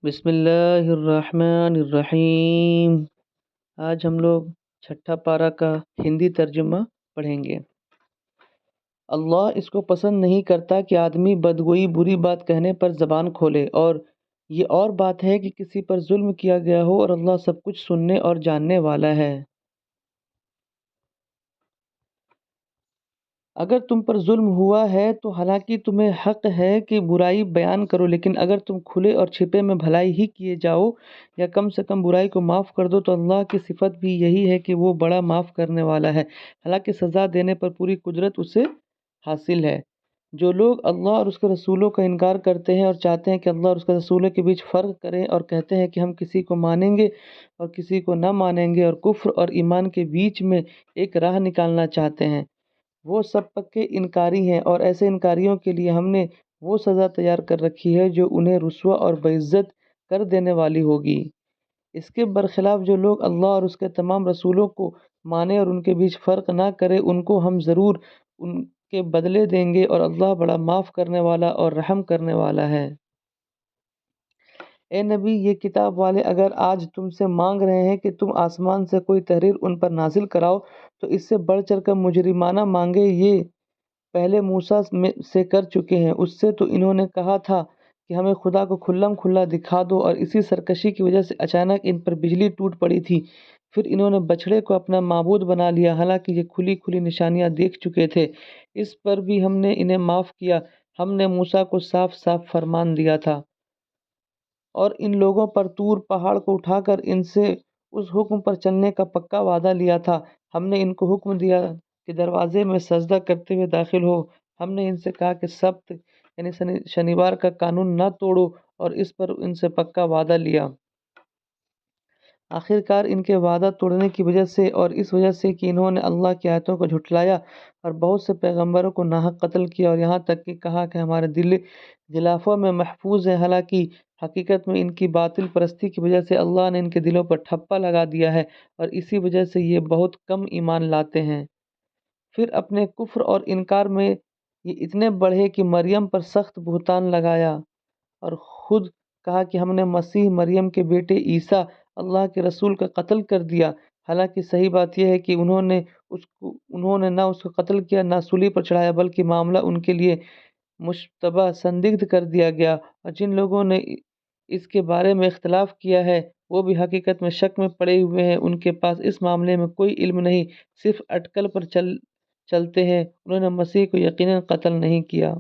بسم اللہ الرحمن الرحیم۔ آج ہم لوگ چھٹا پارہ کا ہندی ترجمہ پڑھیں گے۔ اللہ اس کو پسند نہیں کرتا کہ آدمی بدگوئی بری بات کہنے پر زبان کھولے، اور یہ اور بات ہے کہ کسی پر ظلم کیا گیا ہو، اور اللہ سب کچھ سننے اور جاننے والا ہے۔ اگر تم پر ظلم ہوا ہے تو حالانکہ تمہیں حق ہے کہ برائی بیان کرو، لیکن اگر تم کھلے اور چھپے میں بھلائی ہی کیے جاؤ یا کم سے کم برائی کو معاف کر دو تو اللہ کی صفت بھی یہی ہے کہ وہ بڑا معاف کرنے والا ہے، حالانکہ سزا دینے پر پوری قدرت اسے حاصل ہے۔ جو لوگ اللہ اور اس کے رسولوں کا انکار کرتے ہیں اور چاہتے ہیں کہ اللہ اور اس کے رسولوں کے بیچ فرق کریں، اور کہتے ہیں کہ ہم کسی کو مانیں گے اور کسی کو نہ مانیں گے، اور کفر اور ایمان کے بیچ میں ایک راہ نکالنا چاہتے ہیں، وہ سب پکے انکاری ہیں، اور ایسے انکاریوں کے لیے ہم نے وہ سزا تیار کر رکھی ہے جو انہیں رسوا اور باعزت کر دینے والی ہوگی۔ اس کے برخلاف جو لوگ اللہ اور اس کے تمام رسولوں کو مانے اور ان کے بیچ فرق نہ کرے، ان کو ہم ضرور ان کے بدلے دیں گے، اور اللہ بڑا معاف کرنے والا اور رحم کرنے والا ہے۔ اے نبی، یہ کتاب والے اگر آج تم سے مانگ رہے ہیں کہ تم آسمان سے کوئی تحریر ان پر نازل کراؤ تو اس سے بڑھ چڑھ کر مجرمانہ مانگے یہ پہلے موسیٰ سے کر چکے ہیں۔ اس سے تو انہوں نے کہا تھا کہ ہمیں خدا کو کھلم کھلا دکھا دو، اور اسی سرکشی کی وجہ سے اچانک ان پر بجلی ٹوٹ پڑی تھی۔ پھر انہوں نے بچھڑے کو اپنا معبود بنا لیا، حالانکہ یہ کھلی کھلی نشانیاں دیکھ چکے تھے۔ اس پر بھی ہم نے انہیں معاف کیا۔ ہم نے موسیٰ کو صاف صاف فرمان دیا تھا، اور ان لوگوں پر طور پہاڑ کو اٹھا کر ان سے اس حکم پر چلنے کا پکا وعدہ لیا تھا۔ ہم نے ان کو حکم دیا کہ دروازے میں سجدہ کرتے ہوئے داخل ہو۔ ہم نے ان سے کہا کہ سبت یعنی شنیوار کا قانون نہ توڑو، اور اس پر ان سے پکا وعدہ لیا۔ آخرکار ان کے وعدہ توڑنے کی وجہ سے، اور اس وجہ سے کہ انہوں نے اللہ کی آیتوں کو جھٹلایا اور بہت سے پیغمبروں کو ناحق قتل کیا، اور یہاں تک کہ کہا کہ ہمارے دل غلافوں میں محفوظ ہیں، حالانکہ حقیقت میں ان کی باطل پرستی کی وجہ سے اللہ نے ان کے دلوں پر ٹھپا لگا دیا ہے، اور اسی وجہ سے یہ بہت کم ایمان لاتے ہیں۔ پھر اپنے کفر اور انکار میں یہ اتنے بڑھے کہ مریم پر سخت بہتان لگایا، اور خود کہا کہ ہم نے مسیح مریم کے بیٹے عیسیٰ اللہ کے رسول کا قتل کر دیا، حالانکہ صحیح بات یہ ہے کہ انہوں نے نہ اس کو قتل کیا نہ سولی پر چڑھایا، بلکہ معاملہ ان کے لیے مشتبہ سندگدھ کر دیا گیا، اور جن لوگوں نے اس کے بارے میں اختلاف کیا ہے وہ بھی حقیقت میں شک میں پڑے ہوئے ہیں۔ ان کے پاس اس معاملے میں کوئی علم نہیں، صرف اٹکل پر چلتے ہیں۔ انہوں نے مسیح کو یقیناً قتل نہیں کیا،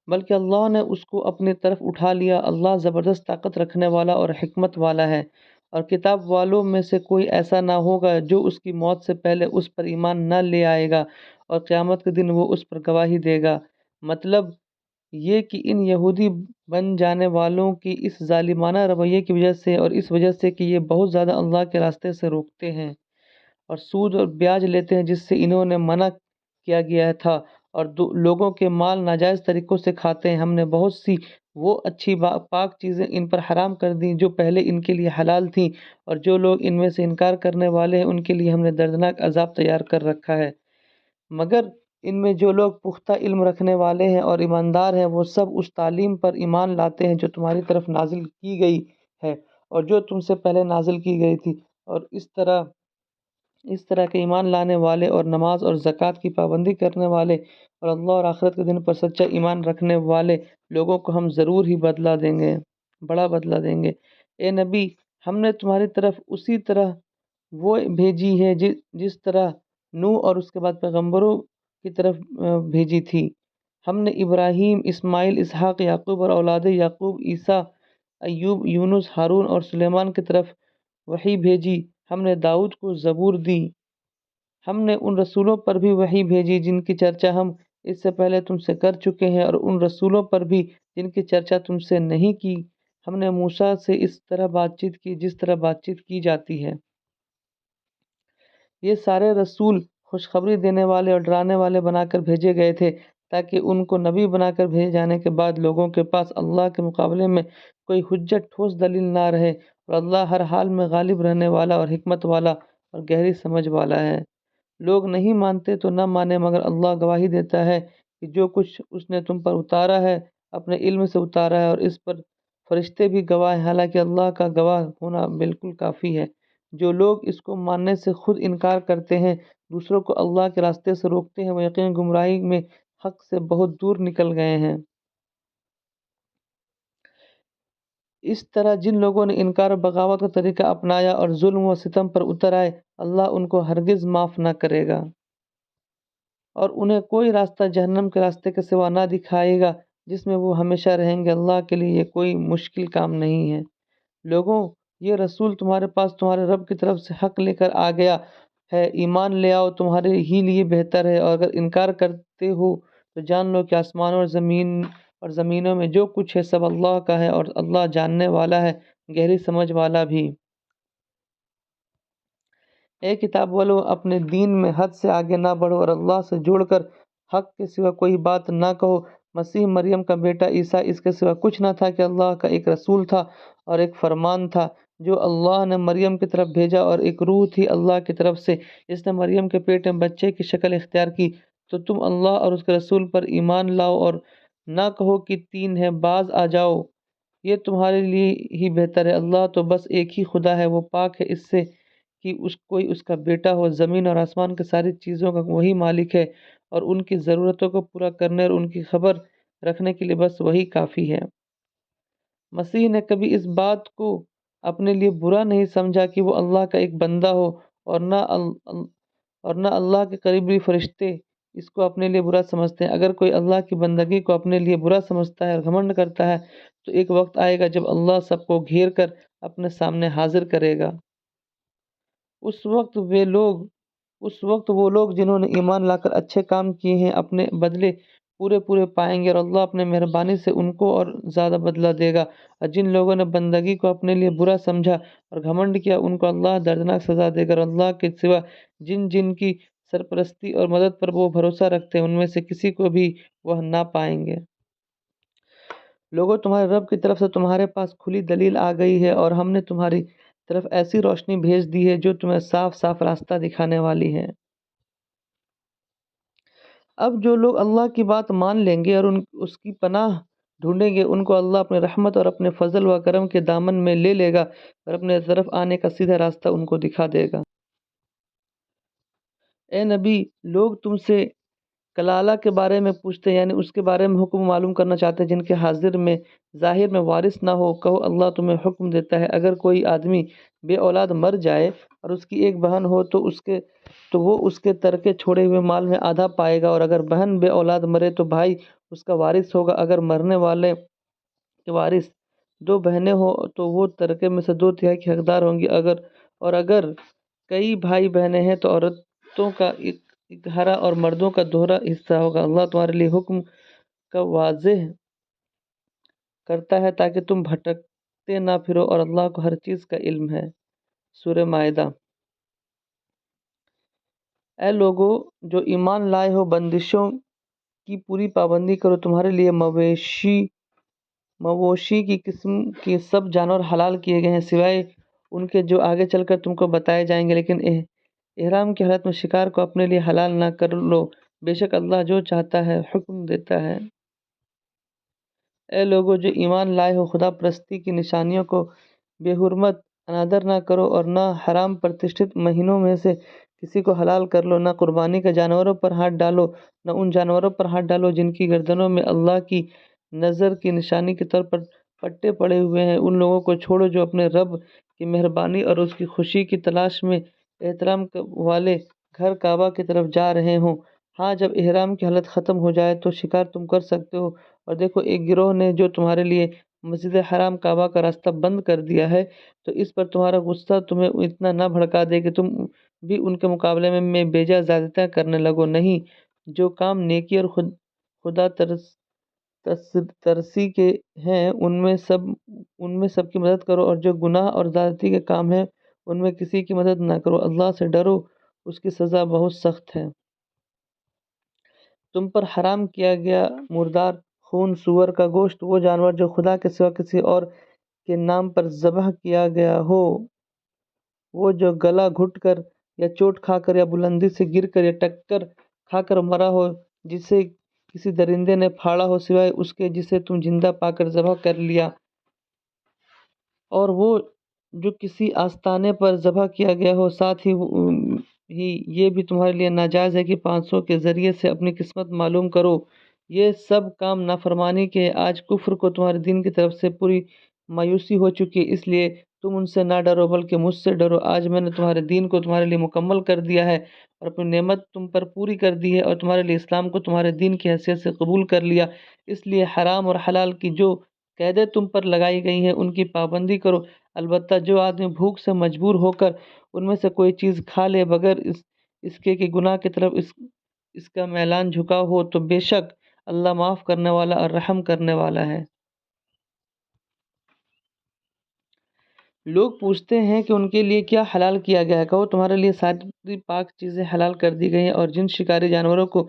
بلکہ اللہ نے اس کو اپنی طرف اٹھا لیا۔ اللہ زبردست طاقت رکھنے والا اور حکمت والا ہے، اور کتاب والوں میں سے کوئی ایسا نہ ہوگا جو اس کی موت سے پہلے اس پر ایمان نہ لے آئے گا، اور قیامت کے دن وہ اس پر گواہی دے گا۔ مطلب یہ کہ ان یہودی بن جانے والوں کی اس ظالمانہ رویے کی وجہ سے، اور اس وجہ سے کہ یہ بہت زیادہ اللہ کے راستے سے روکتے ہیں اور سود اور بیاج لیتے ہیں جس سے انہوں نے منع کیا گیا تھا، اور لوگوں کے مال ناجائز طریقوں سے کھاتے ہیں، ہم نے بہت سی وہ اچھی پاک چیزیں ان پر حرام کر دیں جو پہلے ان کے لیے حلال تھیں، اور جو لوگ ان میں سے انکار کرنے والے ہیں ان کے لیے ہم نے دردناک عذاب تیار کر رکھا ہے۔ مگر ان میں جو لوگ پختہ علم رکھنے والے ہیں اور ایماندار ہیں، وہ سب اس تعلیم پر ایمان لاتے ہیں جو تمہاری طرف نازل کی گئی ہے اور جو تم سے پہلے نازل کی گئی تھی، اور اس طرح کے ایمان لانے والے اور نماز اور زکوٰۃ کی پابندی کرنے والے اور اللہ اور آخرت کے دن پر سچا ایمان رکھنے والے لوگوں کو ہم ضرور ہی بدلہ دیں گے، بڑا بدلہ دیں گے۔ اے نبی، ہم نے تمہاری طرف اسی طرح وہ بھیجی ہے جس طرح نوح اور اس کے بعد پیغمبروں کی طرف بھیجی تھی۔ ہم نے ابراہیم، اسماعیل، اسحاق، یعقوب اور اولاد یعقوب، عیسیٰ، ایوب، یونس، ہارون اور سلیمان کی طرف وحی بھیجی۔ ہم نے داؤد کو زبور دی۔ ہم نے ان رسولوں پر بھی وحی بھیجی جن کی چرچا ہم اس سے پہلے تم سے کر چکے ہیں، اور ان رسولوں پر بھی جن کی چرچا تم سے نہیں کی۔ ہم نے موسیٰ سے اس طرح بات چیت کی جس طرح بات چیت کی جاتی ہے۔ یہ سارے رسول خوشخبری دینے والے اور ڈرانے والے بنا کر بھیجے گئے تھے تاکہ ان کو نبی بنا کر بھیجے جانے کے بعد لوگوں کے پاس اللہ کے مقابلے میں کوئی حجت ٹھوس دلیل نہ رہے، اور اللہ ہر حال میں غالب رہنے والا اور حکمت والا اور گہری سمجھ والا ہے۔ لوگ نہیں مانتے تو نہ مانے، مگر اللہ گواہی دیتا ہے کہ جو کچھ اس نے تم پر اتارا ہے اپنے علم سے اتارا ہے، اور اس پر فرشتے بھی گواہ ہیں، حالانکہ اللہ کا گواہ ہونا بالکل کافی ہے۔ جو لوگ اس کو ماننے سے خود انکار کرتے ہیں، دوسروں کو اللہ کے راستے سے روکتے ہیں، وہ یقیناً گمراہی میں حق سے بہت دور نکل گئے ہیں۔ اس طرح جن لوگوں نے انکار و بغاوت کا طریقہ اپنایا اور ظلم و ستم پر اتر آئے، اللہ ان کو ہرگز معاف نہ کرے گا اور انہیں کوئی راستہ جہنم کے راستے کے سوا نہ دکھائے گا جس میں وہ ہمیشہ رہیں گے۔ اللہ کے لیے یہ کوئی مشکل کام نہیں ہے۔ لوگوں، یہ رسول تمہارے پاس تمہارے رب کی طرف سے حق لے کر آ گیا ہے، ایمان لے آؤ، تمہارے ہی لیے بہتر ہے، اور اگر انکار کرتے ہو تو جان لو کہ آسمانوں اور زمینوں میں جو کچھ ہے سب اللہ کا ہے، اور اللہ جاننے والا ہے، گہری سمجھ والا بھی۔ اے کتاب والو، اپنے دین میں حد سے آگے نہ بڑھو اور اللہ سے جوڑ کر حق کے سوا کوئی بات نہ کہو۔ مسیح مریم کا بیٹا عیسیٰ اس کے سوا کچھ نہ تھا کہ اللہ کا ایک رسول تھا اور ایک فرمان تھا جو اللہ نے مریم کی طرف بھیجا، اور ایک روح تھی اللہ کی طرف سے۔ اس نے مریم کے پیٹ میں بچے کی شکل اختیار کی۔ تو تم اللہ اور اس کے رسول پر ایمان لاؤ اور نہ کہو کہ تین ہیں، باز آ جاؤ، یہ تمہارے لیے ہی بہتر ہے۔ اللہ تو بس ایک ہی خدا ہے، وہ پاک ہے اس سے کہ کوئی اس کا بیٹا ہو۔ زمین اور آسمان کی ساری چیزوں کا وہی مالک ہے، اور ان کی ضرورتوں کو پورا کرنے اور ان کی خبر رکھنے کے لیے بس وہی کافی ہے۔ مسیح نے کبھی اس بات کو اپنے لیے برا نہیں سمجھا کہ وہ اللہ کا ایک بندہ ہو، اور نہ اللہ کے قریبی فرشتے اس کو اپنے لیے برا سمجھتے ہیں۔ اگر کوئی اللہ کی بندگی کو اپنے لیے برا سمجھتا ہے اور گھمنڈ کرتا ہے تو ایک وقت آئے گا جب اللہ سب کو گھیر کر اپنے سامنے حاضر کرے گا۔ اس وقت وہ لوگ جنہوں نے ایمان لا کر اچھے کام کیے ہیں اپنے بدلے پورے پائیں گے، اور اللہ اپنے مہربانی سے ان کو اور زیادہ بدلہ دے گا۔ اور جن لوگوں نے بندگی کو اپنے لیے برا سمجھا اور گھمنڈ کیا، ان کو اللہ دردناک سزا دے گا، اور اللہ کے سوا جن کی سرپرستی اور مدد پر وہ بھروسہ رکھتے ہیں ان میں سے کسی کو بھی وہ نہ پائیں گے۔ لوگوں، تمہارے رب کی طرف سے تمہارے پاس کھلی دلیل آ گئی ہے، اور ہم نے تمہاری طرف ایسی روشنی بھیج دی ہے جو تمہیں صاف صاف راستہ دکھانے والی ہے۔ اب جو لوگ اللہ کی بات مان لیں گے اور اس کی پناہ ڈھونڈیں گے، ان کو اللہ اپنے رحمت اور اپنے فضل و کرم کے دامن میں لے لے گا اور اپنے طرف آنے کا سیدھا راستہ ان کو دکھا دے گا۔ اے نبی، لوگ تم سے کلالہ کے بارے میں پوچھتے ہیں، یعنی اس کے بارے میں حکم معلوم کرنا چاہتے ہیں جن کے ظاہر میں وارث نہ ہو۔ کہو، اللہ تمہیں حکم دیتا ہے، اگر کوئی آدمی بے اولاد مر جائے اور اس کی ایک بہن ہو تو وہ اس کے ترکے چھوڑے ہوئے مال میں آدھا پائے گا، اور اگر بہن بے اولاد مرے تو بھائی اس کا وارث ہوگا۔ اگر مرنے والے کے وارث دو بہنیں ہوں تو وہ ترکے میں سے 2/3 کی حقدار ہوں گی، اور اگر کئی بھائی بہنیں ہیں تو عورتوں کا اکہرا اور مردوں کا دوہرا حصہ ہوگا۔ اللہ تمہارے لیے حکم کا واضح کرتا ہے تاکہ تم بھٹکتے نہ پھرو، اور اللہ کو ہر چیز کا علم ہے۔ سورہ مائدہ۔ اے لوگو جو ایمان لائے ہو، بندشوں کی پوری پابندی کرو۔ تمہارے لیے مویشی کی قسم کے سب جانور حلال کیے گئے ہیں سوائے ان کے جو آگے چل کر تم کو بتائے جائیں گے، لیکن احرام کی حالت میں شکار کو اپنے لیے حلال نہ کر لو، بے شک اللہ جو چاہتا ہے حکم دیتا ہے۔ اے لوگو جو ایمان لائے ہو، خدا پرستی کی نشانیوں کو بے حرمت انادر نہ کرو، اور نہ حرام پرتشٹھت مہینوں میں سے کسی کو حلال کر لو، نہ قربانی کے جانوروں پر ہاتھ ڈالو، نہ ان جانوروں پر ہاتھ ڈالو جن کی گردنوں میں اللہ کی نظر کی نشانی کے طور پر پٹے پڑے ہوئے ہیں۔ ان لوگوں کو چھوڑو جو اپنے رب کی مہربانی اور اس کی خوشی کی تلاش میں احرام والے گھر کعبہ کی طرف جا رہے ہوں۔ ہاں، جب احرام کی حالت ختم ہو جائے تو شکار تم کر سکتے ہو۔ اور دیکھو، ایک گروہ نے جو تمہارے لیے مسجد حرام کعبہ کا راستہ بند کر دیا ہے، تو اس پر تمہارا غصہ تمہیں اتنا نہ بھڑکا دے کہ تم بھی ان کے مقابلے میں بیجا زیادتیاں کرنے لگو۔ نہیں، جو کام نیکی اور خدا ترسی کے ہیں ان میں سب کی مدد کرو، اور جو گناہ اور زیادتی کے کام ہیں ان میں کسی کی مدد نہ کرو۔ اللہ سے ڈرو، اس کی سزا بہت سخت ہے۔ تم پر حرام کیا گیا مردار خون، سور کا گوشت، وہ جانور جو خدا کے سوا کسی اور کے نام پر ذبح کیا گیا ہو، وہ جو گلا گھٹ کر یا چوٹ کھا کر یا بلندی سے گر کر یا ٹکر کھا کر مرا ہو، جسے کسی درندے نے پھاڑا ہو، سوائے اس کے جسے تم زندہ پا کر ذبح کر لیا۔ اور وہ جو کسی آستانے پر ذبح کیا گیا ہو، ساتھ ہی یہ بھی تمہارے لیے ناجائز ہے کہ 500 کے ذریعے سے اپنی قسمت معلوم کرو۔ یہ سب کام نافرمانی کے۔ آج کفر کو تمہارے دین کی طرف سے پوری مایوسی ہو چکی ہے، اس لیے تم ان سے نہ ڈرو بلکہ مجھ سے ڈرو۔ آج میں نے تمہارے دین کو تمہارے لیے مکمل کر دیا ہے اور اپنی نعمت تم پر پوری کر دی ہے، اور تمہارے لیے اسلام کو تمہارے دین کی حیثیت سے قبول کر لیا۔ اس لیے حرام اور حلال کی جو قیدیں تم پر لگائی گئی ہیں ان کی پابندی کرو۔ البتہ جو آدمی بھوک سے مجبور ہو کر ان میں سے کوئی چیز کھا لے بغیر اس کے کہ گناہ کی طرف اس کا میلان جھکا ہو، تو بے شک اللہ معاف کرنے والا اور رحم کرنے والا ہے۔ لوگ پوچھتے ہیں کہ ان کے لیے کیا حلال کیا گیا ہے؟ کہو تمہارے لیے ساری پاک چیزیں حلال کر دی گئی ہیں، اور جن شکاری جانوروں کو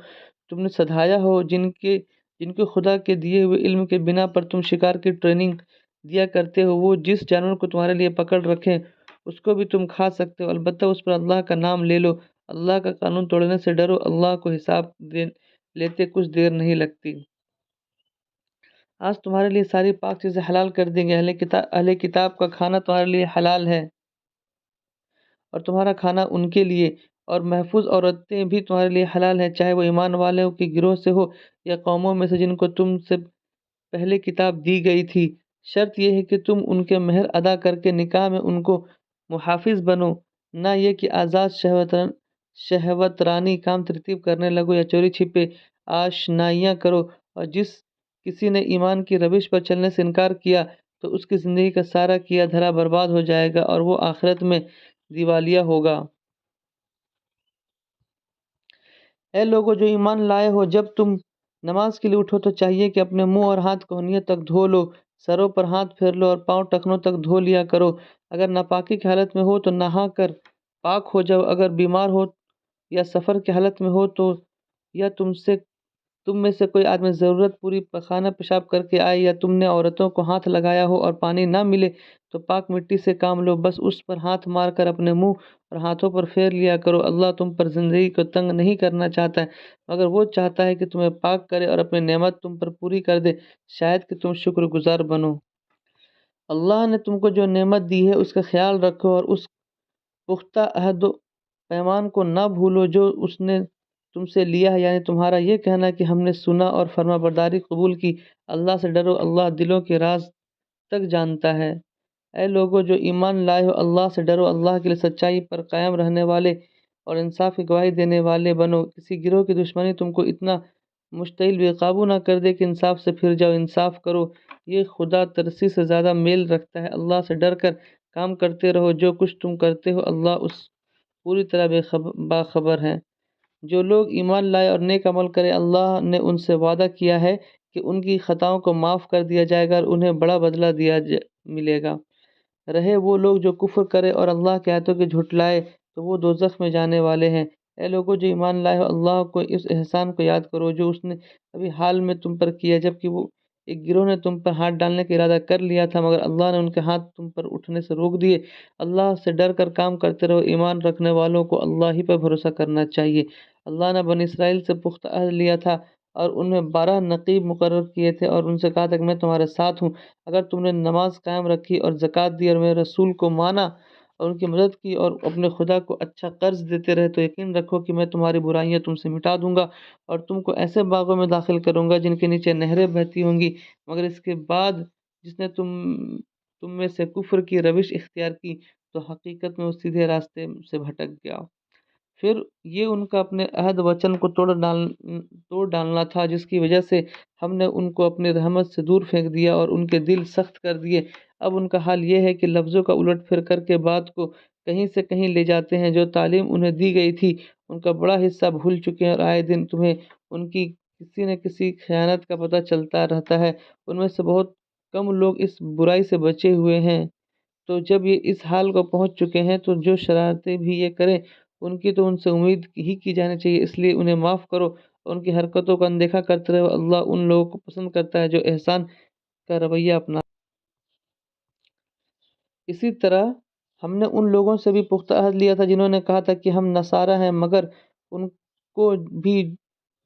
تم نے سدھایا ہو، جن کے خدا کے دیے ہوئے علم کے بنا پر تم شکار کی ٹریننگ دیا کرتے ہو، وہ جس جانور کو تمہارے لیے پکڑ رکھیں اس کو بھی تم کھا سکتے ہو، البتہ اس پر اللہ کا نام لے لو۔ اللہ کا قانون توڑنے سے ڈرو، اللہ کو حساب لیتے کچھ دیر نہیں لگتی۔ آج تمہارے لیے ساری پاک چیزیں حلال کر دی گئی۔ اہل کتاب کا کھانا تمہارے لیے حلال ہے اور تمہارا کھانا ان کے لیے، اور محفوظ عورتیں بھی تمہارے لیے حلال ہیں، چاہے وہ ایمان والوں کے گروہ سے ہو یا قوموں میں سے جن کو تم سے پہلے کتاب دی گئی تھی۔ شرط یہ ہے کہ تم ان کے مہر ادا کر کے نکاح میں ان کو محافظ بنو، نہ یہ کہ آزاد شہوترانی کام ترتیب کرنے لگو یا چوری چھپے آشنائیاں کرو۔ اور جس کسی نے ایمان کی روش پر چلنے سے انکار کیا تو اس کی زندگی کا سارا کیا دھرا برباد ہو جائے گا اور وہ آخرت میں دیوالیہ ہوگا۔ اے لوگو جو ایمان لائے ہو، جب تم نماز کے لیے اٹھو تو چاہیے کہ اپنے منہ اور ہاتھ کہنیوں تک دھو لو، سروں پر ہاتھ پھیر لو اور پاؤں ٹخنوں تک دھو لیا کرو۔ اگر ناپاکی کی حالت میں ہو تو نہا کر پاک ہو جاؤ۔ اگر بیمار ہو یا سفر کی حالت میں ہو تو یا تم میں سے کوئی آدمی ضرورت پوری خانہ پیشاب کر کے آئے، یا تم نے عورتوں کو ہاتھ لگایا ہو اور پانی نہ ملے، تو پاک مٹی سے کام لو، بس اس پر ہاتھ مار کر اپنے منہ اور ہاتھوں پر پھیر لیا کرو۔ اللہ تم پر زندگی کو تنگ نہیں کرنا چاہتا ہے، مگر وہ چاہتا ہے کہ تمہیں پاک کرے اور اپنی نعمت تم پر پوری کر دے، شاید کہ تم شکر گزار بنو۔ اللہ نے تم کو جو نعمت دی ہے اس کا خیال رکھو اور اس پختہ عہد و پیمان کو نہ بھولو جو اس نے تم سے لیا ہے، یعنی تمہارا یہ کہنا کہ ہم نے سنا اور فرما برداری قبول کی۔ اللہ سے ڈرو، اللہ دلوں کے راز تک جانتا ہے۔ اے لوگو جو ایمان لائے ہو، اللہ سے ڈرو، اللہ کے لیے سچائی پر قائم رہنے والے اور انصاف کی گواہی دینے والے بنو۔ کسی گروہ کی دشمنی تم کو اتنا مشتعل بے قابو نہ کر دے کہ انصاف سے پھر جاؤ۔ انصاف کرو، یہ خدا ترسی سے زیادہ میل رکھتا ہے۔ اللہ سے ڈر کر کام کرتے رہو، جو کچھ تم کرتے ہو اللہ اس پوری طرح باخبر ہے۔ جو لوگ ایمان لائے اور نیک عمل کرے، اللہ نے ان سے وعدہ کیا ہے کہ ان کی خطاؤں کو معاف کر دیا جائے گا اور انہیں بڑا بدلہ ملے گا۔ رہے وہ لوگ جو کفر کرے اور اللہ کی آیتوں کے جھٹلائے تو وہ دوزخ میں جانے والے ہیں۔ اے لوگو جو ایمان لائے ہو، اللہ کو اس احسان کو یاد کرو جو اس نے ابھی حال میں تم پر کیا، جبکہ وہ ایک گروہ نے تم پر ہاتھ ڈالنے کا ارادہ کر لیا تھا مگر اللہ نے ان کے ہاتھ تم پر اٹھنے سے روک دیے۔ اللہ سے ڈر کر کام کرتے رہو، ایمان رکھنے والوں کو اللہ ہی پر بھروسہ کرنا چاہیے۔ اللہ نے بنی اسرائیل سے پختہ عہد لیا تھا اور انہیں 12 نقیب مقرر کیے تھے اور ان سے کہا تھا کہ میں تمہارے ساتھ ہوں۔ اگر تم نے نماز قائم رکھی اور زکوٰۃ دی اور میرے رسول کو مانا اور ان کی مدد کی اور اپنے خدا کو اچھا قرض دیتے رہے، تو یقین رکھو کہ میں تمہاری برائیاں تم سے مٹا دوں گا اور تم کو ایسے باغوں میں داخل کروں گا جن کے نیچے نہریں بہتی ہوں گی۔ مگر اس کے بعد جس نے تم میں سے کفر کی روش اختیار کی تو حقیقت میں وہ سیدھے راستے سے بھٹک گیا۔ پھر یہ ان کا اپنے عہد وچن کو توڑ ڈالنا تھا، جس کی وجہ سے ہم نے ان کو اپنی رحمت سے دور پھینک دیا اور ان کے دل سخت کر دیے۔ اب ان کا حال یہ ہے کہ لفظوں کا الٹ پھر کر کے بات کو کہیں سے کہیں لے جاتے ہیں۔ جو تعلیم انہیں دی گئی تھی ان کا بڑا حصہ بھول چکے ہیں، اور آئے دن تمہیں ان کی کسی نہ کسی خیانت کا پتہ چلتا رہتا ہے۔ ان میں سے بہت کم لوگ اس برائی سے بچے ہوئے ہیں۔ تو جب یہ اس حال کو پہنچ چکے ہیں تو جو شرارتیں بھی یہ کریں ان کی تو ان سے امید ہی کی جانی چاہیے، اس لیے انہیں معاف کرو اور ان کی حرکتوں کا اندیکھا کرتے رہو۔ اللہ ان لوگوں کو پسند کرتا ہے جو احسان کا رویہ اپنا۔ اسی طرح ہم نے ان لوگوں سے بھی پختہ عہد لیا تھا جنہوں نے کہا تھا کہ ہم نصارہ ہیں، مگر ان کو بھی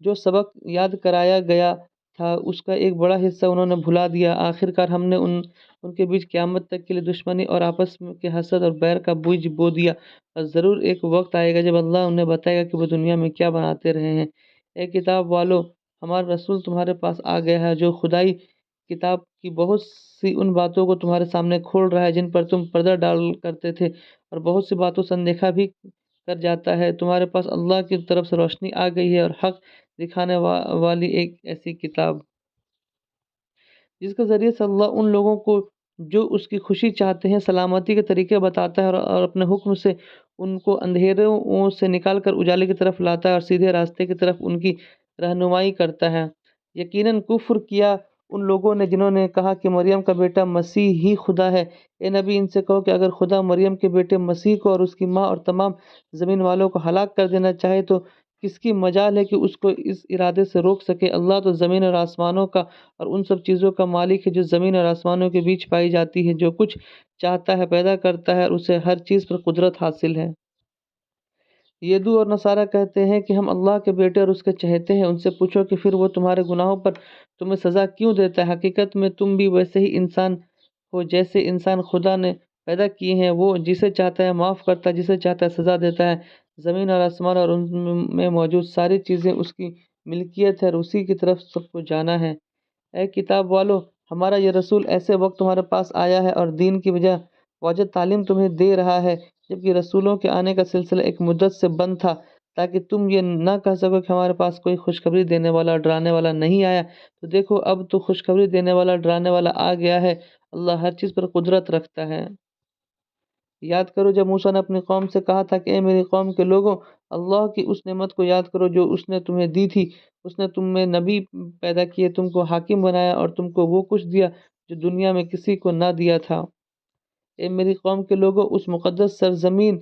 جو سبق یاد کرایا گیا تھا اس کا ایک بڑا حصہ انہوں نے بھلا دیا۔ آخر کار ہم نے ان کے بیچ قیامت تک کے لیے دشمنی اور آپس کے حسد اور بیر کا بیج بو دیا، اور ضرور ایک وقت آئے گا جب اللہ انہیں بتائے گا کہ وہ دنیا میں کیا بناتے رہے ہیں۔ اے کتاب والو، ہمارا رسول تمہارے پاس آ گیا ہے جو خدائی کتاب کی بہت سی ان باتوں کو تمہارے سامنے کھول رہا ہے جن پر تم پردہ ڈال کرتے تھے، اور بہت سی باتوں سے اندیکھا بھی کر جاتا ہے۔ تمہارے پاس اللہ کی طرف سے روشنی آ گئی ہے اور حق دکھانے والی ایک ایسی کتاب جس کے ذریعے سے اللہ ان لوگوں کو جو اس کی خوشی چاہتے ہیں سلامتی کے طریقے بتاتا ہے، اور اپنے حکم سے ان کو اندھیروں سے نکال کر اجالے کی طرف لاتا ہے اور سیدھے راستے کی طرف ان کی رہنمائی کرتا ہے۔ یقیناً کفر کیا ان لوگوں نے جنہوں نے کہا کہ مریم کا بیٹا مسیح ہی خدا ہے۔ اے نبی، ان سے کہو کہ اگر خدا مریم کے بیٹے مسیح کو اور اس کی ماں اور تمام زمین والوں کو ہلاک کر دینا چاہے تو کس کی مجال ہے کہ اس کو اس ارادے سے روک سکے؟ اللہ تو زمین اور آسمانوں کا اور ان سب چیزوں کا مالک ہے جو زمین اور آسمانوں کے بیچ پائی جاتی ہے۔ جو کچھ چاہتا ہے پیدا کرتا ہے اور اسے ہر چیز پر قدرت حاصل ہے۔ یدو اور نصارہ کہتے ہیں کہ ہم اللہ کے بیٹے اور اس کے چہیتے ہیں۔ ان سے پوچھو کہ پھر وہ تمہارے گناہوں پر تمہیں سزا کیوں دیتا ہے؟ حقیقت میں تم بھی ویسے ہی انسان ہو جیسے انسان خدا نے پیدا کیے ہیں۔ وہ جسے چاہتا ہے معاف کرتا ہے، جسے چاہتا ہے سزا دیتا ہے۔ زمین اور آسمان اور ان میں موجود ساری چیزیں اس کی ملکیت ہے اور اسی کی طرف سب کو جانا ہے۔ اے کتاب والو، ہمارا یہ رسول ایسے وقت تمہارے پاس آیا ہے اور دین کی واجب تعلیم تمہیں دے رہا ہے جبکہ رسولوں کے آنے کا سلسلہ ایک مدت سے بند تھا، تاکہ تم یہ نہ کہہ سکو کہ ہمارے پاس کوئی خوشخبری دینے والا اور ڈرانے والا نہیں آیا۔ تو دیکھو، اب تو خوشخبری دینے والا اور ڈرانے والا آ گیا ہے۔ اللہ ہر چیز پر قدرت رکھتا ہے۔ یاد کرو جب موسیٰ نے اپنی قوم سے کہا تھا کہ اے میری قوم کے لوگوں، اللہ کی اس نعمت کو یاد کرو جو اس نے تمہیں دی تھی۔ اس نے تم میں نبی پیدا کیے، تم کو حاکم بنایا اور تم کو وہ کچھ دیا جو دنیا میں کسی کو نہ دیا تھا۔ اے میری قوم کے لوگوں، اس مقدس سرزمین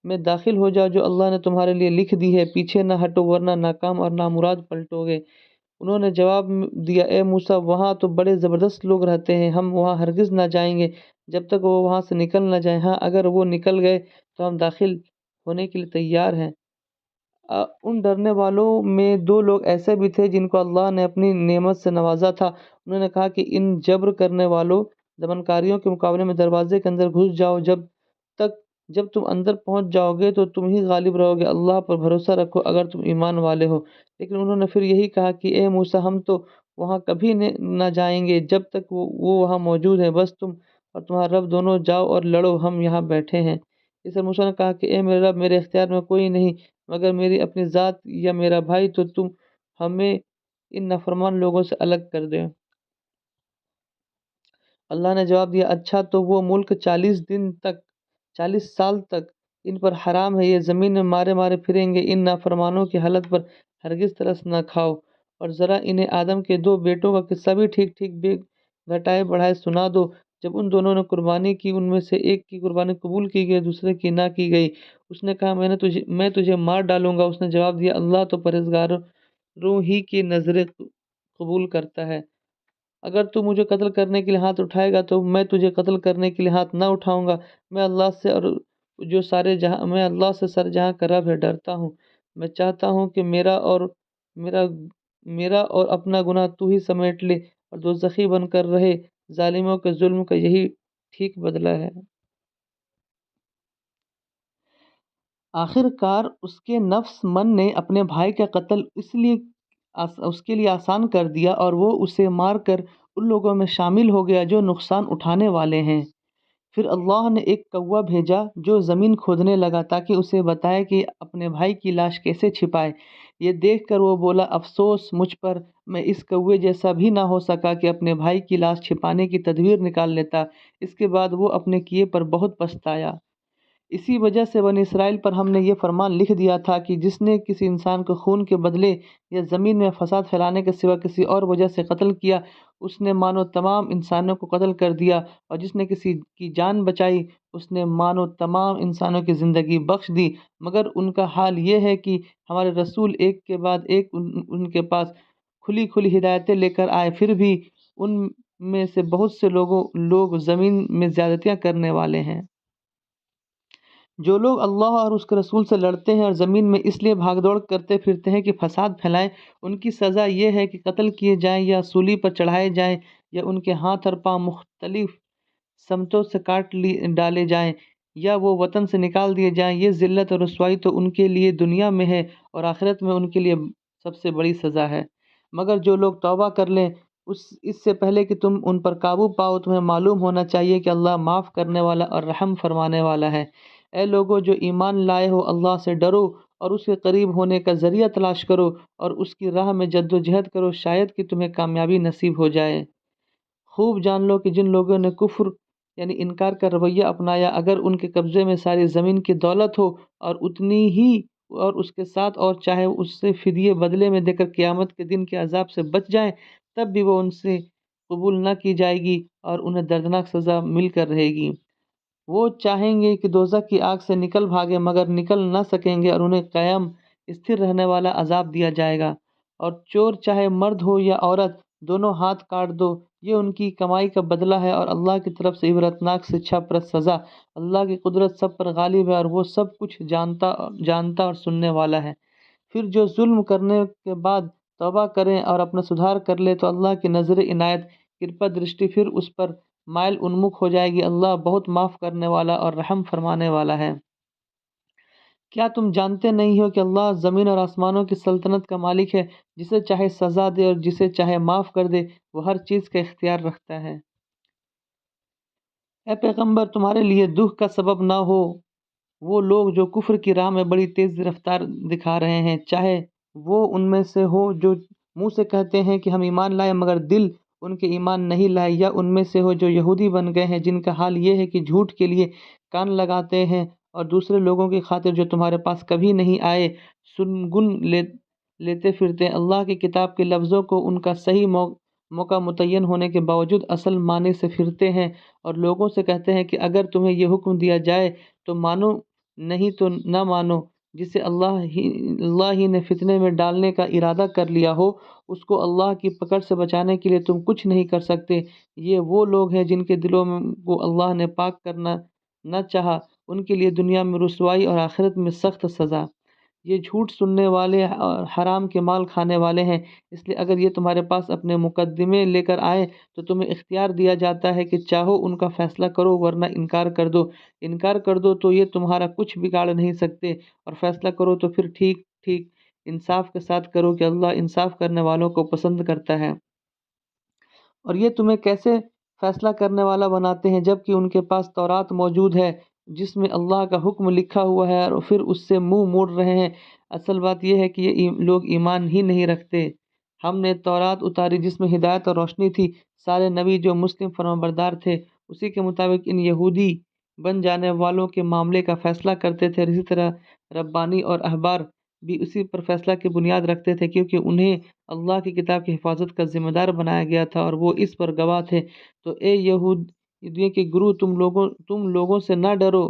میں داخل ہو جاؤ جو اللہ نے تمہارے لیے لکھ دی ہے، پیچھے نہ ہٹو ورنہ ناکام اور نامراد پلٹو گے۔ انہوں نے جواب دیا، اے موسیٰ، وہاں تو بڑے زبردست لوگ رہتے ہیں، ہم وہاں ہرگز نہ جائیں گے جب تک وہ وہاں سے نکل نہ جائیں۔ ہاں، اگر وہ نکل گئے تو ہم داخل ہونے کے لیے تیار ہیں۔ ان ڈرنے والوں میں دو لوگ ایسے بھی تھے جن کو اللہ نے اپنی نعمت سے نوازا تھا۔ انہوں نے کہا کہ ان جبر کرنے والوں دمنکاریوں کے مقابلے میں دروازے کے اندر گھس جاؤ، جب تم اندر پہنچ جاؤ گے تو تم ہی غالب رہو گے۔ اللہ پر بھروسہ رکھو اگر تم ایمان والے ہو۔ لیکن انہوں نے پھر یہی کہا کہ اے موسیٰ، ہم تو وہاں کبھی نہ جائیں گے جب تک وہ وہاں موجود ہیں، بس تم اور تمہارا رب دونوں جاؤ اور لڑو، ہم یہاں بیٹھے ہیں۔ اس پر موسیٰ نے کہا کہ اے میرے رب، میرے اختیار میں کوئی نہیں مگر میری اپنی ذات یا میرا بھائی، تو تم ہمیں ان نافرمان لوگوں سے الگ کر دیں۔ اللہ نے جواب دیا، اچھا تو وہ ملک 40 سال تک ان پر حرام ہے، یہ زمین میں مارے مارے پھریں گے۔ ان نافرمانوں کی حالت پر ہرگز ترس نہ کھاؤ، اور ذرا انہیں آدم کے 2 بیٹوں کا قصہ بھی ٹھیک ٹھیک بے گھٹائے بڑھائے سنا دو۔ جب ان دونوں نے قربانی کی، ان میں سے ایک کی قربانی قبول کی گئی، دوسرے کی نہ کی گئی۔ اس نے کہا، میں تجھے مار ڈالوں گا۔ اس نے جواب دیا، اللہ تو پرہیزگاروں ہی کی نذریں قبول کرتا ہے۔ اگر تو مجھے قتل کرنے کے لیے ہاتھ اٹھائے گا تو میں تجھے قتل کرنے کے لیے ہاتھ نہ اٹھاؤں گا۔ میں اللہ سے سر جہاں کا رب ہے ڈرتا ہوں۔ میں چاہتا ہوں کہ میرا اور اپنا گناہ تو ہی سمیٹ لے اور دوزخی بن کر رہے۔ ظالموں کے ظلم کا یہی ٹھیک بدلہ ہے۔ آخر کار اس کے نفس من نے اپنے بھائی کا قتل اس کے لیے آسان کر دیا اور وہ اسے مار کر ان لوگوں میں شامل ہو گیا جو نقصان اٹھانے والے ہیں۔ پھر اللہ نے ایک کوا بھیجا جو زمین کھودنے لگا تاکہ اسے بتائے کہ اپنے بھائی کی لاش کیسے چھپائے۔ یہ دیکھ کر وہ بولا، افسوس مجھ پر، میں اس کوے جیسا بھی نہ ہو سکا کہ اپنے بھائی کی لاش چھپانے کی تدبیر نکال لیتا۔ اس کے بعد وہ اپنے کیے پر بہت پچھتایا۔ اسی وجہ سے بنی اسرائیل پر ہم نے یہ فرمان لکھ دیا تھا کہ جس نے کسی انسان کو خون کے بدلے یا زمین میں فساد پھیلانے کے سوا کسی اور وجہ سے قتل کیا، اس نے مانو تمام انسانوں کو قتل کر دیا، اور جس نے کسی کی جان بچائی، اس نے مانو تمام انسانوں کی زندگی بخش دی۔ مگر ان کا حال یہ ہے کہ ہمارے رسول ایک کے بعد ایک ان کے پاس کھلی کھلی ہدایتیں لے کر آئے، پھر بھی ان میں سے بہت سے لوگ زمین میں زیادتیاں کرنے والے ہیں۔ جو لوگ اللہ اور اس کے رسول سے لڑتے ہیں اور زمین میں اس لیے بھاگ دوڑ کرتے پھرتے ہیں کہ فساد پھیلائیں، ان کی سزا یہ ہے کہ قتل کیے جائیں یا سولی پر چڑھائے جائیں یا ان کے ہاتھ اور پاؤں مختلف سمتوں سے ڈالے جائیں یا وہ وطن سے نکال دیے جائیں۔ یہ ذلت اور رسوائی تو ان کے لیے دنیا میں ہے اور آخرت میں ان کے لیے سب سے بڑی سزا ہے۔ مگر جو لوگ توبہ کر لیں اس سے پہلے کہ تم ان پر قابو پاؤ، تمہیں معلوم ہونا چاہیے کہ اللہ معاف کرنے والا اور رحم فرمانے والا ہے۔ اے لوگو جو ایمان لائے ہو، اللہ سے ڈرو اور اس کے قریب ہونے کا ذریعہ تلاش کرو اور اس کی راہ میں جد و جہد کرو، شاید کہ تمہیں کامیابی نصیب ہو جائے۔ خوب جان لو کہ جن لوگوں نے کفر یعنی انکار کا رویہ اپنایا، اگر ان کے قبضے میں ساری زمین کی دولت ہو اور اتنی ہی اور اس کے ساتھ اور چاہے اس سے فدیے بدلے میں دے کر قیامت کے دن کے عذاب سے بچ جائیں، تب بھی وہ ان سے قبول نہ کی جائے گی اور انہیں دردناک سزا مل کر رہے گی۔ وہ چاہیں گے کہ دوزخ کی آگ سے نکل بھاگے مگر نکل نہ سکیں گے اور انہیں قیام استھر رہنے والا عذاب دیا جائے گا۔ اور چور چاہے مرد ہو یا عورت، دونوں ہاتھ کاٹ دو، یہ ان کی کمائی کا بدلہ ہے اور اللہ کی طرف سے عبرتناک شچھا پر سزا۔ اللہ کی قدرت سب پر غالب ہے اور وہ سب کچھ جانتا اور سننے والا ہے۔ پھر جو ظلم کرنے کے بعد توبہ کریں اور اپنا سدھار کر لے تو اللہ کی نظر عنایت کرپا درشٹی پھر اس پر مائل انمکھ ہو جائے گی۔ اللہ بہت معاف کرنے والا اور رحم فرمانے والا ہے۔ کیا تم جانتے نہیں ہو کہ اللہ زمین اور آسمانوں کی سلطنت کا مالک ہے، جسے چاہے سزا دے اور جسے چاہے معاف کر دے، وہ ہر چیز کا اختیار رکھتا ہے۔ اے پیغمبر، تمہارے لیے دکھ کا سبب نہ ہو وہ لوگ جو کفر کی راہ میں بڑی تیز رفتار دکھا رہے ہیں، چاہے وہ ان میں سے ہو جو منہ سے کہتے ہیں کہ ہم ایمان لائے مگر دل ان کے ایمان نہیں لائے، یا ان میں سے ہو جو یہودی بن گئے ہیں جن کا حال یہ ہے کہ جھوٹ کے لیے کان لگاتے ہیں اور دوسرے لوگوں کی خاطر جو تمہارے پاس کبھی نہیں آئے سنگن لیتے پھرتے ہیں۔ اللہ کی کتاب کے لفظوں کو ان کا صحیح موقع متعین ہونے کے باوجود اصل معنی سے پھرتے ہیں اور لوگوں سے کہتے ہیں کہ اگر تمہیں یہ حکم دیا جائے تو مانو، نہیں تو نہ مانو۔ جسے اللہ ہی نے فتنے میں ڈالنے کا ارادہ کر لیا ہو، اس کو اللہ کی پکڑ سے بچانے کے لیے تم کچھ نہیں کر سکتے۔ یہ وہ لوگ ہیں جن کے دلوں کو اللہ نے پاک کرنا نہ چاہا، ان کے لیے دنیا میں رسوائی اور آخرت میں سخت سزا۔ یہ جھوٹ سننے والے اور حرام کے مال کھانے والے ہیں، اس لیے اگر یہ تمہارے پاس اپنے مقدمے لے کر آئے تو تمہیں اختیار دیا جاتا ہے کہ چاہو ان کا فیصلہ کرو ورنہ انکار کر دو تو یہ تمہارا کچھ بگاڑ نہیں سکتے، اور فیصلہ کرو تو پھر ٹھیک ٹھیک انصاف کے ساتھ کرو کہ اللہ انصاف کرنے والوں کو پسند کرتا ہے۔ اور یہ تمہیں کیسے فیصلہ کرنے والا بناتے ہیں جب کہ ان کے پاس تورات موجود ہے جس میں اللہ کا حکم لکھا ہوا ہے، اور پھر اس سے منہ موڑ رہے ہیں۔ اصل بات یہ ہے کہ یہ لوگ ایمان ہی نہیں رکھتے۔ ہم نے تورات اتاری جس میں ہدایت اور روشنی تھی، سارے نبی جو مسلم فرمانبردار تھے اسی کے مطابق ان یہودی بن جانے والوں کے معاملے کا فیصلہ کرتے تھے، اور اسی طرح ربانی اور احبار بھی اسی پر فیصلہ کی بنیاد رکھتے تھے، کیونکہ انہیں اللہ کی کتاب کی حفاظت کا ذمہ دار بنایا گیا تھا اور وہ اس پر گواہ تھے۔ تو اے یہودیوں کے گروہ، تم لوگوں سے نہ ڈرو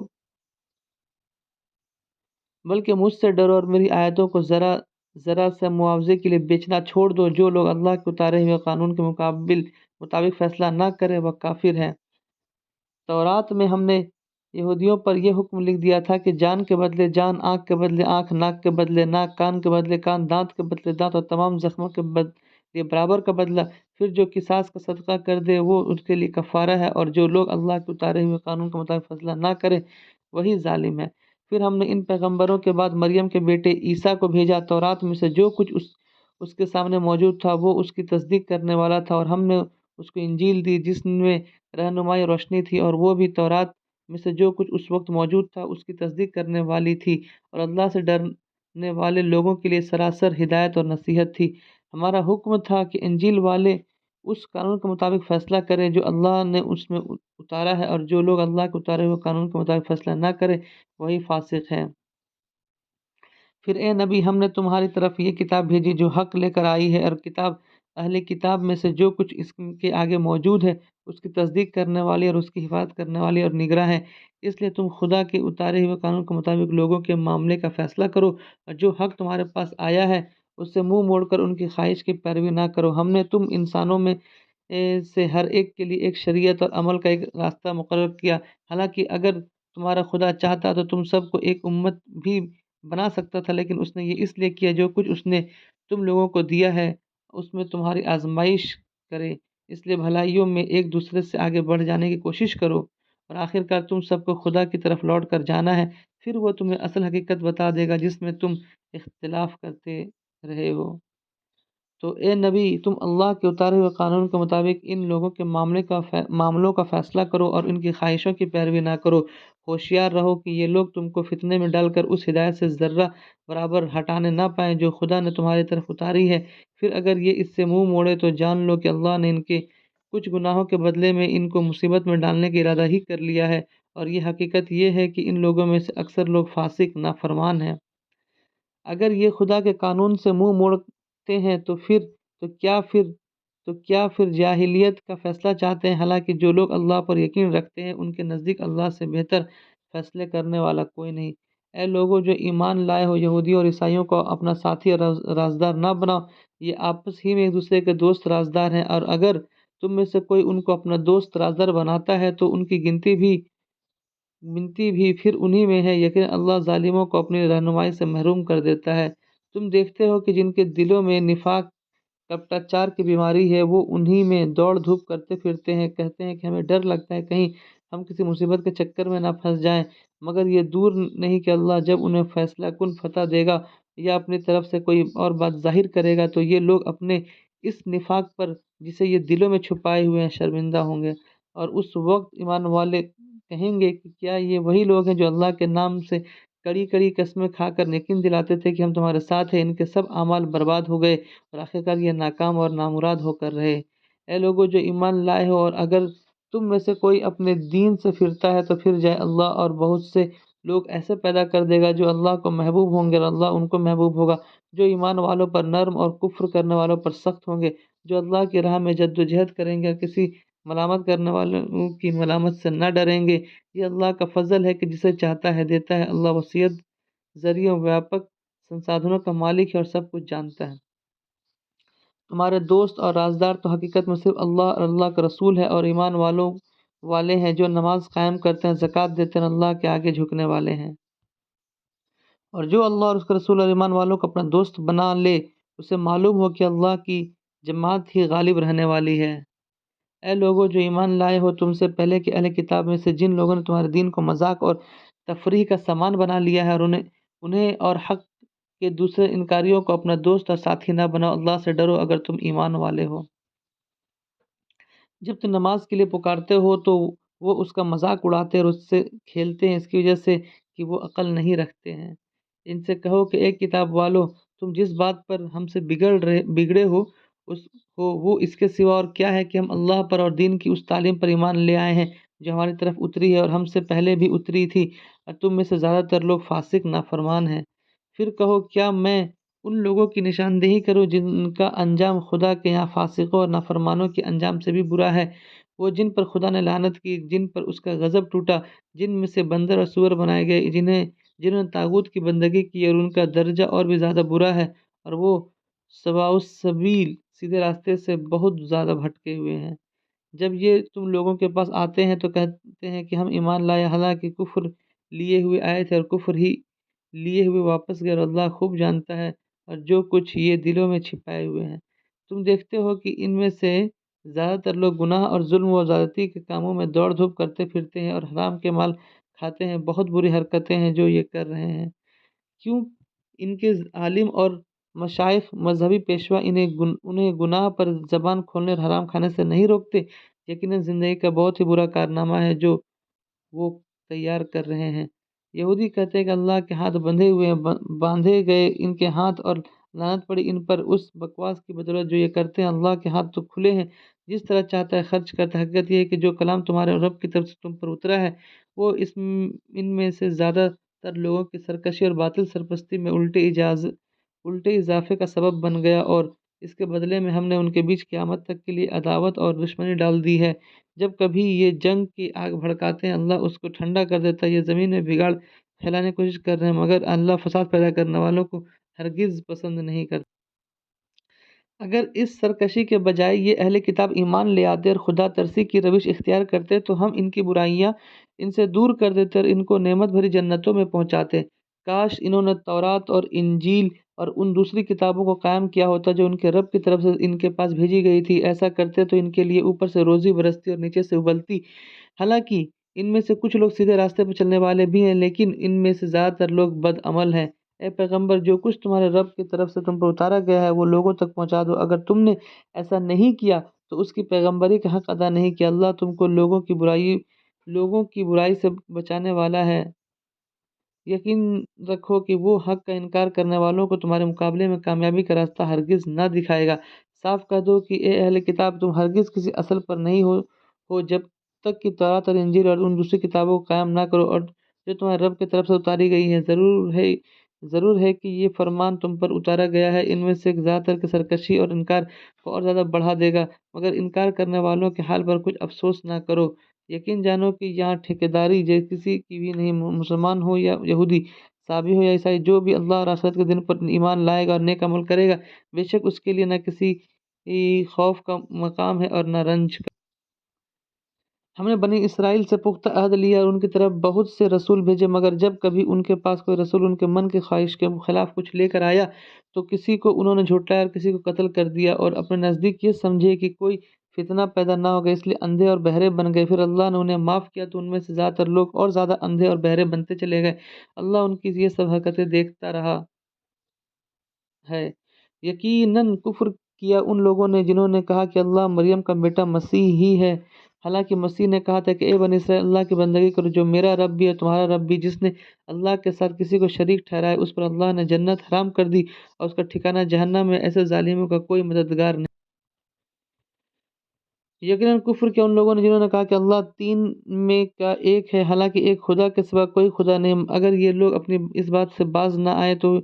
بلکہ مجھ سے ڈرو اور میری آیتوں کو ذرا سے معاوضے کے لیے بیچنا چھوڑ دو۔ جو لوگ اللہ کے اتارے ہوئے قانون کے مطابق فیصلہ نہ کرے وہ کافر ہے۔ تورات میں ہم نے یہودیوں پر یہ حکم لکھ دیا تھا کہ جان کے بدلے جان، آنکھ کے بدلے آنکھ، ناک کے بدلے ناک، کان کے بدلے کان، دانت کے بدلے دانت اور تمام زخموں کے بدلے برابر کا بدلہ۔ پھر جو قصاص کا صدقہ کر دے وہ اس کے لیے کفارہ ہے، اور جو لوگ اللہ کے اتارے ہوئے قانون کے مطابق فیصلہ نہ کرے وہی ظالم ہے۔ پھر ہم نے ان پیغمبروں کے بعد مریم کے بیٹے عیسیٰ کو بھیجا۔ تورات میں سے جو کچھ اس کے سامنے موجود تھا وہ اس کی تصدیق کرنے والا تھا، اور ہم نے اس کو انجیل دی جس میں رہنمائی اور روشنی تھی، اور وہ بھی تورات میں سے جو کچھ اس وقت موجود تھا اس کی تصدیق کرنے والی تھی، اور اللہ سے ڈرنے والے لوگوں کے لیے سراسر ہدایت اور نصیحت تھی۔ ہمارا حکم تھا کہ انجیل والے اس قانون کے مطابق فیصلہ کریں جو اللہ نے اس میں اتارا ہے، اور جو لوگ اللہ کے اتارے ہوئے قانون کے مطابق فیصلہ نہ کرے وہی فاسق ہے۔ پھر اے نبی، ہم نے تمہاری طرف یہ کتاب بھیجی جو حق لے کر آئی ہے، اور کتاب اہل کتاب میں سے جو کچھ اس کے آگے موجود ہے اس کی تصدیق کرنے والی اور اس کی حفاظت کرنے والی اور نگراں ہے۔ اس لیے تم خدا کے اتارے ہوئے قانون کے مطابق لوگوں کے معاملے کا فیصلہ کرو، اور جو حق تمہارے پاس آیا ہے اس سے منہ موڑ کر ان کی خواہش کی پیروی نہ کرو۔ ہم نے تم انسانوں میں سے ہر ایک کے لیے ایک شریعت اور عمل کا ایک راستہ مقرر کیا، حالانکہ اگر تمہارا خدا چاہتا تو تم سب کو ایک امت بھی بنا سکتا تھا، لیکن اس نے یہ اس لیے کیا جو کچھ اس نے تم لوگوں کو دیا ہے اس میں تمہاری آزمائش کرے، اس لیے بھلائیوں میں ایک دوسرے سے آگے بڑھ جانے کی کوشش کرو، اور آخر کار تم سب کو خدا کی طرف لوٹ کر جانا ہے، پھر وہ تمہیں اصل حقیقت بتا دے گا جس میں تم اختلاف کرتے رہے ہو۔ تو اے نبی، تم اللہ کے اتارے ہوئے قانون کے مطابق ان لوگوں کے معاملوں کا فیصلہ کرو اور ان کی خواہشوں کی پیروی نہ کرو۔ ہوشیار رہو کہ یہ لوگ تم کو فتنے میں ڈال کر اس ہدایت سے ذرہ برابر ہٹانے نہ پائیں جو خدا نے تمہاری طرف اتاری ہے۔ پھر اگر یہ اس سے منہ موڑے تو جان لو کہ اللہ نے ان کے کچھ گناہوں کے بدلے میں ان کو مصیبت میں ڈالنے کا ارادہ ہی کر لیا ہے، اور یہ حقیقت یہ ہے کہ ان لوگوں میں سے اکثر لوگ فاسق نافرمان ہیں۔ اگر یہ خدا کے قانون سے منہ موڑتے ہیں تو کیا پھر جاہلیت کا فیصلہ چاہتے ہیں، حالانکہ جو لوگ اللہ پر یقین رکھتے ہیں ان کے نزدیک اللہ سے بہتر فیصلے کرنے والا کوئی نہیں۔ اے لوگوں جو ایمان لائے ہو، یہودیوں اور عیسائیوں کو اپنا ساتھی اور رازدار نہ بناؤ، یہ آپس ہی میں ایک دوسرے کے دوست رازدار ہیں، اور اگر تم میں سے کوئی ان کو اپنا دوست رازدار بناتا ہے تو ان کی منتی بھی پھر انہی میں ہے، یقینا اللہ ظالموں کو اپنی رہنمائی سے محروم کر دیتا ہے۔ تم دیکھتے ہو کہ جن کے دلوں میں نفاق کپٹاچار کی بیماری ہے وہ انہی میں دوڑ دھوپ کرتے پھرتے ہیں، کہتے ہیں کہ ہمیں ڈر لگتا ہے کہیں ہم کسی مصیبت کے چکر میں نہ پھنس جائیں، مگر یہ دور نہیں کہ اللہ جب انہیں فیصلہ کن فتح دے گا یا اپنی طرف سے کوئی اور بات ظاہر کرے گا تو یہ لوگ اپنے اس نفاق پر جسے یہ دلوں میں چھپائے ہوئے ہیں شرمندہ ہوں گے، اور اس وقت ایمان والے کہیں گے کہ کیا یہ وہی لوگ ہیں جو اللہ کے نام سے کڑی کڑی قسمیں کھا کر یقین دلاتے تھے کہ ہم تمہارے ساتھ ہیں، ان کے سب اعمال برباد ہو گئے اور آخرکار یہ ناکام اور نامراد ہو کر رہے۔ اے لوگوں جو ایمان لائے ہو، اور اگر تم میں سے کوئی اپنے دین سے پھرتا ہے تو پھر جائے اللہ اور بہت سے لوگ ایسے پیدا کر دے گا جو اللہ کو محبوب ہوں گے اور اللہ ان کو محبوب ہوگا، جو ایمان والوں پر نرم اور کفر کرنے والوں پر سخت ہوں گے، جو اللہ کی راہ میں جد و جہد کریں گے اور کسی ملامت کرنے والوں کی ملامت سے نہ ڈریں گے۔ یہ اللہ کا فضل ہے کہ جسے چاہتا ہے دیتا ہے، اللہ وسعت ذریعہ ویاپک سنسادھنوں کا مالک ہے اور سب کچھ جانتا ہے۔ تمہارے دوست اور رازدار تو حقیقت میں صرف اللہ اور اللہ کا رسول ہے اور ایمان والے ہیں جو نماز قائم کرتے ہیں، زکوٰۃ دیتے ہیں، اللہ کے آگے جھکنے والے ہیں۔ اور جو اللہ اور اس کے رسول اور ایمان والوں کو اپنا دوست بنا لے اسے معلوم ہو کہ اللہ کی جماعت ہی غالب رہنے والی ہے۔ اے لوگو جو ایمان لائے ہو، تم سے پہلے کے اہل کتاب میں سے جن لوگوں نے تمہارے دین کو مذاق اور تفریح کا سامان بنا لیا ہے، اور انہیں اور حق کے دوسرے انکاریوں کو اپنا دوست اور ساتھی نہ بناؤ، اللہ سے ڈرو اگر تم ایمان والے ہو۔ جب تم نماز کے لیے پکارتے ہو تو وہ اس کا مذاق اڑاتے ہیں اور اس سے کھیلتے ہیں اس کی وجہ سے کہ وہ عقل نہیں رکھتے ہیں۔ ان سے کہو کہ ایک کتاب والو، تم جس بات پر ہم سے بگڑے ہو وہ اس کے سوا اور کیا ہے کہ ہم اللہ پر اور دین کی اس تعلیم پر ایمان لے آئے ہیں جو ہماری طرف اتری ہے اور ہم سے پہلے بھی اتری تھی، اور تم میں سے زیادہ تر لوگ فاسق نافرمان ہیں۔ پھر کہو کیا میں ان لوگوں کی نشاندہی کروں جن کا انجام خدا کے یہاں فاسقوں اور نافرمانوں کے انجام سے بھی برا ہے، وہ جن پر خدا نے لعنت کی، جن پر اس کا غضب ٹوٹا، جن میں سے بندر اور سور بنائے گئے، جنہوں نے طاغوت کی بندگی کی اور ان کا درجہ اور بھی زیادہ برا ہے، اور وہ سواء السبیل سیدھے راستے سے بہت زیادہ بھٹکے ہوئے ہیں۔ جب یہ تم لوگوں کے پاس آتے ہیں تو کہتے ہیں کہ ہم ایمان لائے، حالانکہ کفر لیے ہوئے آئے تھے اور کفر ہی لیے ہوئے واپس گئے، اور اللہ خوب جانتا ہے اور جو کچھ یہ دلوں میں چھپائے ہوئے ہیں۔ تم دیکھتے ہو کہ ان میں سے زیادہ تر لوگ گناہ اور ظلم و زیادتی کے کاموں میں دوڑ دھوپ کرتے پھرتے ہیں اور حرام کے مال کھاتے ہیں، بہت بری حرکتیں ہیں جو یہ کر رہے ہیں۔ کیوں ان کے عالم اور مشائخ مذہبی پیشوا انہیں گناہ پر زبان کھولنے اور حرام کھانے سے نہیں روکتے؟ یقیناً زندگی کا بہت ہی برا کارنامہ ہے جو وہ تیار کر رہے ہیں۔ یہودی کہتے ہیں کہ اللہ کے ہاتھ بندھے ہوئے ہیں، باندھے گئے ان کے ہاتھ اور لعنت پڑی ان پر اس بکواس کی بدولت جو یہ کرتے ہیں، اللہ کے ہاتھ تو کھلے ہیں، جس طرح چاہتا ہے خرچ کرتا ہے۔ حقیقت یہ ہے کہ جو کلام تمہارے رب کی طرف سے تم پر اترا ہے وہ ان میں سے زیادہ تر لوگوں کی سرکشی اور باطل سرپرستی میں الٹے اضافے کا سبب بن گیا، اور اس کے بدلے میں ہم نے ان کے بیچ قیامت تک کے لیے عداوت اور دشمنی ڈال دی ہے۔ جب کبھی یہ جنگ کی آگ بھڑکاتے ہیں اللہ اس کو ٹھنڈا کر دیتا ہے۔ یہ زمین میں بگاڑ پھیلانے کی کوشش کر رہے ہیں، مگر اللہ فساد پیدا کرنے والوں کو ہرگز پسند نہیں کرتا۔ اگر اس سرکشی کے بجائے یہ اہل کتاب ایمان لے آتے اور خدا ترسی کی روش اختیار کرتے تو ہم ان کی برائیاں ان سے دور کر دیتے اور ان کو نعمت بھری جنتوں میں پہنچاتے۔ کاش انہوں نے تورات اور انجیل اور ان دوسری کتابوں کو قائم کیا ہوتا جو ان کے رب کی طرف سے ان کے پاس بھیجی گئی تھی۔ ایسا کرتے تو ان کے لیے اوپر سے روزی برستی اور نیچے سے ابلتی۔ حالانکہ ان میں سے کچھ لوگ سیدھے راستے پر چلنے والے بھی ہیں، لیکن ان میں سے زیادہ تر لوگ بد عمل ہیں۔ اے پیغمبر، جو کچھ تمہارے رب کی طرف سے تم پر اتارا گیا ہے وہ لوگوں تک پہنچا دو۔ اگر تم نے ایسا نہیں کیا تو اس کی پیغمبری کا حق ادا نہیں کیا۔ اللہ تم کو لوگوں کی برائی سے بچانے والا ہے۔ یقین رکھو کہ وہ حق کا انکار کرنے والوں کو تمہارے مقابلے میں کامیابی کا راستہ ہرگز نہ دکھائے گا۔ صاف کہہ دو کہ اے اہل کتاب، تم ہرگز کسی اصل پر نہیں ہو جب تک کہ تورات اور انجیل اور ان دوسری کتابوں کو قائم نہ کرو اور جو تمہارے رب کی طرف سے اتاری گئی ہیں۔ ضرور ہے کہ یہ فرمان تم پر اتارا گیا ہے، ان میں سے زیادہ تر کی سرکشی اور انکار کو اور زیادہ بڑھا دے گا، مگر انکار کرنے والوں کے حال پر کچھ افسوس نہ کرو۔ یقین جانو کہ یہاں ٹھیکیداری کسی کی بھی نہیں، مسلمان ہو یا یہودی، صابی ہو یا عیسائی، جو بھی اللہ اور آخرت کے دن پر ایمان لائے گا اور نیک عمل کرے گا، بے شک اس کے لیے نہ کسی خوف کا مقام ہے اور نہ رنج کا۔ ہم نے بنی اسرائیل سے پختہ عہد لیا اور ان کی طرف بہت سے رسول بھیجے، مگر جب کبھی ان کے پاس کوئی رسول ان کے من کی خواہش کے خلاف کچھ لے کر آیا تو کسی کو انہوں نے جھٹلایا اور کسی کو قتل کر دیا، اور اپنے نزدیک یہ سمجھے کہ کوئی فتنہ پیدا نہ ہوگا، اس لیے اندھے اور بہرے بن گئے۔ پھر اللہ نے انہیں معاف کیا تو ان میں سے زیادہ تر لوگ اور زیادہ اندھے اور بہرے بنتے چلے گئے۔ اللہ ان کی یہ سب حرکتیں دیکھتا رہا ہے۔ یقیناً کفر کیا ان لوگوں نے جنہوں نے کہا کہ اللہ مریم کا بیٹا مسیح ہی ہے، حالانکہ مسیح نے کہا تھا کہ اے بنی اسرائیل، اللہ کی بندگی کرو جو میرا رب بھی ہے تمہارا رب بھی، جس نے اللہ کے ساتھ کسی کو شریک ٹھہرایا اس پر اللہ نے جنت حرام کر دی اور اس کا ٹھکانہ جہنم ہے، ایسے ظالموں کا کوئی مددگار نہیں۔ یقیناً کفر کیا ان لوگوں نے جنہوں نے کہا کہ اللہ تین میں کا ایک ہے، حالانکہ ایک خدا کے سوا کوئی خدا نہیں۔ اگر یہ لوگ اپنی اس بات سے باز نہ آئے تو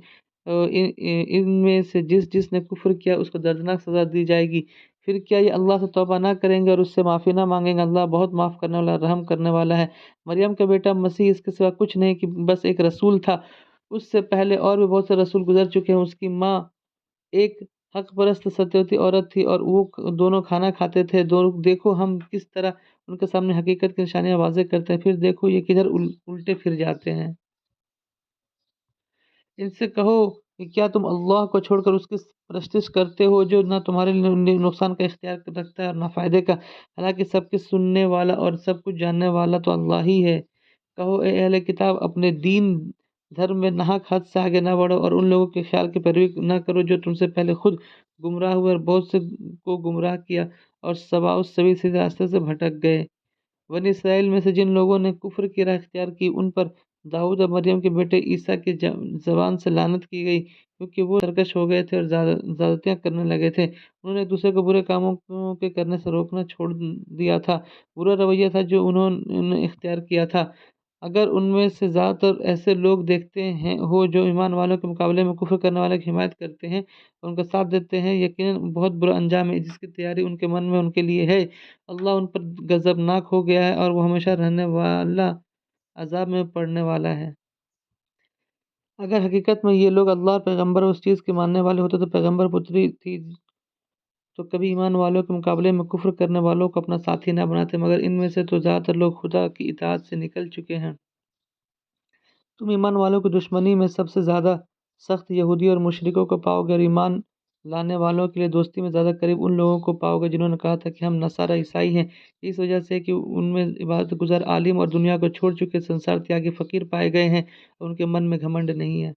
ان میں سے جس نے کفر کیا اس کو دردناک سزا دی جائے گی۔ پھر کیا یہ اللہ سے توبہ نہ کریں گے اور اس سے معافی نہ مانگیں گے؟ اللہ بہت معاف کرنے والا، رحم کرنے والا ہے۔ مریم کا بیٹا مسیح اس کے سوا کچھ نہیں کہ بس ایک رسول تھا، اس سے پہلے اور بھی بہت سے رسول گزر چکے ہیں۔ اس کی ماں ایک حق پرست ستیوتی عورت تھی اور وہ دونوں کھانا کھاتے تھے۔ دیکھو ہم کس طرح ان کے سامنے حقیقت کی نشانیاں واضح کرتے ہیں، پھر دیکھو یہ کدھر الٹے پھر جاتے ہیں۔ ان سے کہو کہ کیا تم اللہ کو چھوڑ کر اس کی پرستش کرتے ہو جو نہ تمہارے لیے نقصان کا اختیار رکھتا ہے اور نہ فائدے کا، حالانکہ سب کچھ سننے والا اور سب کچھ جاننے والا تو اللہ ہی ہے۔ کہو اے اہل کتاب، اپنے دین دھرم میں ناحق حد سے آگے نہ بڑھو اور ان لوگوں کے خیال کی پیروی نہ کرو جو تم سے پہلے خود گمراہ ہوئے اور بہت سے کو گمراہ کیا اور سواء السبیل سیدھے راستے سے بھٹک گئے۔ بنی اسرائیل میں سے جن لوگوں نے کفر کی راہ اختیار کی ان پر داؤد اور مریم کے بیٹے عیسیٰ کی زبان سے لعنت کی گئی، کیونکہ وہ سرکش ہو گئے تھے اور زیادتیاں کرنے لگے تھے۔ انہوں نے ایک دوسرے کو برے کاموں کے کرنے سے روکنا چھوڑ دیا تھا، برا رویہ تھا جو انہوں نے اختیار کیا تھا۔ اگر ان میں سے زیادہ تر ایسے لوگ دیکھتے ہو جو ایمان والوں کے مقابلے میں کفر کرنے والوں کی حمایت کرتے ہیں اور ان کا ساتھ دیتے ہیں، یقیناً بہت برا انجام ہے جس کی تیاری ان کے من میں ان کے لیے ہے۔ اللہ ان پر غضبناک ہو گیا ہے اور وہ ہمیشہ رہنے والا عذاب میں پڑنے والا ہے۔ اگر حقیقت میں یہ لوگ اللہ اور پیغمبر اور اس چیز کے ماننے والے ہوتے تو پیغمبر پتری تھی تو کبھی ایمان والوں کے مقابلے میں کفر کرنے والوں کو اپنا ساتھی نہ بناتے، مگر ان میں سے تو زیادہ تر لوگ خدا کی اطاعت سے نکل چکے ہیں۔ تم ایمان والوں کی دشمنی میں سب سے زیادہ سخت یہودی اور مشرکوں کو پاؤ گے، اور ایمان لانے والوں کے لیے دوستی میں زیادہ قریب ان لوگوں کو پاؤ گے جنہوں نے کہا تھا کہ ہم نصارہ عیسائی ہیں، اس وجہ سے کہ ان میں عبادت گزار عالم اور دنیا کو چھوڑ چکے سنسار تیاگی فقیر پائے گئے ہیں اور ان کے من میں گھمنڈ نہیں ہے۔